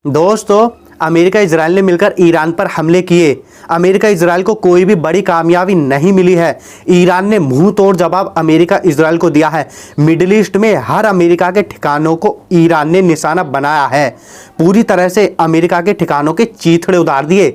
दोस्तों, America Israel ने मिलकर ईरान पर हमले किए। अमेरिका इजराइल को कोई भी बड़ी कामयाबी नहीं मिली है। ईरान ने मुंह तोड़ जवाब अमेरिका इजराइल को दिया है। मिडिल ईस्ट में हर अमेरिका के ठिकानों को ईरान ने निशाना बनाया है। पूरी तरह से अमेरिका के ठिकानों के चीथड़े उतार दिए।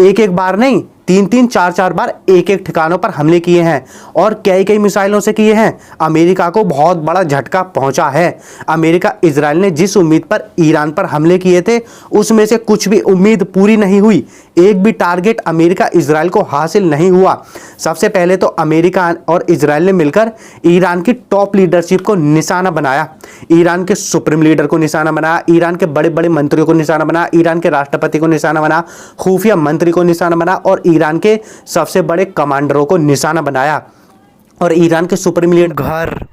एक एक बार नहीं, तीन तीन चार चार बार एक एक ठिकानों पर हमले किए हैं और कई मिसाइलों से किए हैं। अमेरिका को बहुत बड़ा झटका पहुंचा है। अमेरिका इजराइल ने जिस उम्मीद पर ईरान पर हमले किए थे उसमें से कुछ भी उम्मीद पूरी नहीं हुई। एक भी टारगेट अमेरिका इजराइल को हासिल नहीं हुआ। सबसे पहले तो अमेरिका और इजराइल ने मिलकर ईरान की टॉप लीडरशिप को निशाना बनाया। ईरान के सुप्रीम लीडर को निशाना बनाया, ईरान के बड़े बड़े मंत्रियों को निशाना बनाया, ईरान के राष्ट्रपति को निशाना बनाया, खुफिया मंत्री को निशाना बनाया और ईरान के सबसे बड़े कमांडरों को निशाना बनाया। और ईरान के सुप्रीम लीडर घर,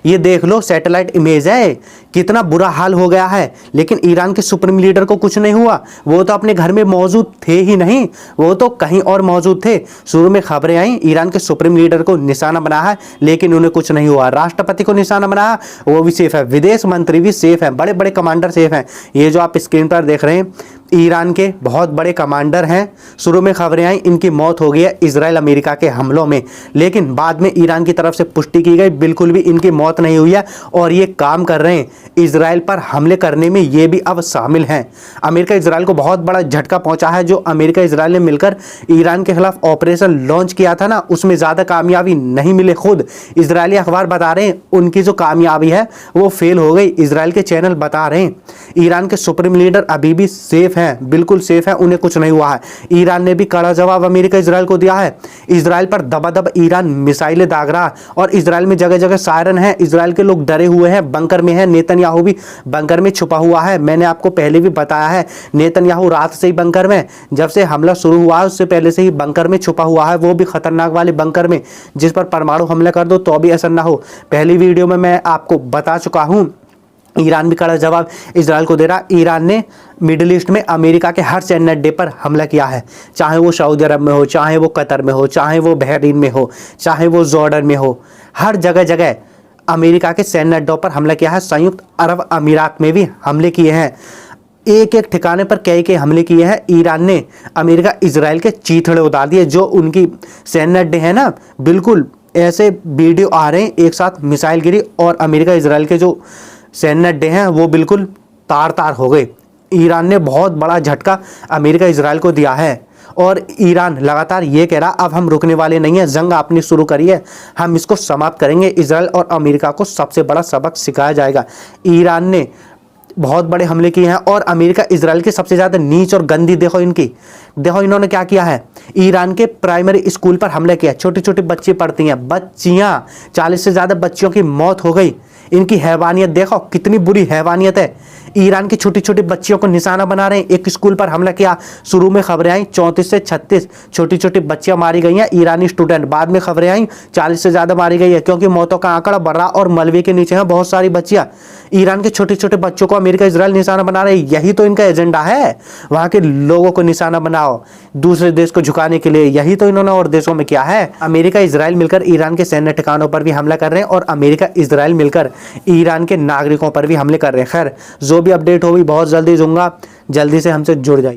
ये देख लो, सैटेलाइट इमेज है, कितना बुरा हाल हो गया है। लेकिन ईरान के सुप्रीम लीडर को कुछ नहीं हुआ। वो तो अपने घर में मौजूद थे ही नहीं, वो तो कहीं और मौजूद थे। शुरू में खबरें आई ईरान के सुप्रीम लीडर को निशाना बनाया है, लेकिन उन्हें कुछ नहीं हुआ। राष्ट्रपति को निशाना बनाया, वो भी सेफ है, विदेश मंत्री भी सेफ है, बड़े बड़े कमांडर सेफ हैं। ये जो आप स्क्रीन पर देख रहे हैं ईरान के बहुत बड़े कमांडर हैं। शुरू में खबरें आई इनकी मौत हो गई है इजराइल अमेरिका के हमलों में, लेकिन बाद में ईरान की तरफ से पुष्टि की गई बिल्कुल भी इनकी मौत नहीं हुई है और ये काम कर रहे हैं। इजराइल पर हमले करने में ये भी अब शामिल हैं। अमेरिका इजराइल को बहुत बड़ा झटका पहुंचा है। जो अमेरिका इजराइल ने मिलकर ईरान के खिलाफ ऑपरेशन लॉन्च किया था ना, उसमें ज़्यादा कामयाबी नहीं मिले। खुद इजरायली अखबार बता रहे हैं उनकी जो कामयाबी है वो फेल हो गई। इजराइल के चैनल बता रहे हैं ईरान के सुप्रीम लीडर अभी भी सेफ हैं, बिल्कुल सेफ है, उन्हें कुछ नहीं हुआ है। ईरान ने भी कड़ा जवाब अमेरिका इजराइल को दिया है। इजराइल पर दबादब ईरान मिसाइलें दाग रहा और इजराइल में जगह जगह सायरन है। इजराइल के लोग डरे हुए हैं, बंकर में है। नेतन्याहू भी बंकर में छुपा हुआ है। मैंने आपको पहले भी बताया है, नेतन्याहू रात से ही बंकर में, जब से हमला शुरू हुआ है उससे पहले से ही बंकर में छुपा हुआ है, वो भी खतरनाक वाले बंकर में जिस पर परमाणु हमला कर दो तो भी असर ना हो। पहली वीडियो में मैं आपको बता चुका हूं। ईरान भी कड़ा जवाब इजराइल को दे रहा। ईरान ने मिडिल ईस्ट में अमेरिका के हर सैन्य अड्डे पर हमला किया है, चाहे वो सऊदी अरब में हो, चाहे वो कतर में हो, चाहे वो बहरीन में हो, चाहे वो जॉर्डन में हो। हर जगह जगह अमेरिका के सैन्य अड्डों पर हमला किया है। संयुक्त अरब अमीरात में भी हमले किए हैं। एक एक ठिकाने पर कई हमले किए हैं। ईरान ने अमेरिका इजराइल के चीथड़े उतार दिए। जो उनकी सैन्य अड्डे हैं ना, बिल्कुल ऐसे वीडियो आ रहे हैं, एक साथ मिसाइल गिरी और अमेरिका इजराइल के जो सैन्य अड्डे हैं वो बिल्कुल तार तार हो गए। ईरान ने बहुत बड़ा झटका अमेरिका इजराइल को दिया है और ईरान लगातार ये कह रहा अब हम रुकने वाले नहीं है, जंग आपने शुरू करी है, हम इसको समाप्त करेंगे। इजराइल और अमेरिका को सबसे बड़ा सबक सिखाया जाएगा। ईरान ने बहुत बड़े हमले किए हैं और अमेरिका इजराइल की सबसे ज़्यादा नीच और गंदी देखो इन्होंने क्या किया है। ईरान के प्राइमरी स्कूल पर हमला किया। छोटी छोटी बच्ची पढ़ती हैं, बच्चियाँ, 40 से ज़्यादा बच्चियों की मौत हो गई। इनकी हैवानियत देखो, कितनी बुरी हैवानियत है। ईरान की छोटी छोटी बच्चियों को निशाना बना रहे हैं। एक स्कूल पर हमला किया। शुरू में खबरें आई 34 से 36 छोटी छोटी बच्चियां मारी गई हैं, ईरानी स्टूडेंट। बाद में खबरें आई 40 से ज़्यादा मारी गई है, क्योंकि मौतों का आंकड़ा बढ़ रहा और मलबे के नीचे हैं बहुत सारी बच्चियां। ईरान के छोटे छोटे बच्चों को अमेरिका इजराइल निशाना बना रहे हैं। यही तो इनका एजेंडा है, वहाँ के लोगों को निशाना बनाओ दूसरे देश को झुकाने के लिए। यही तो इन्होंने और देशों में किया है। अमेरिका इजराइल मिलकर ईरान के सैन्य ठिकानों पर भी हमला कर रहे हैं और अमेरिका इजराइल मिलकर ईरान के नागरिकों पर भी हमले कर रहे हैं। खैर, जो भी अपडेट होगी बहुत जल्दी दूंगा, जल्दी से हमसे जुड़ जाइए।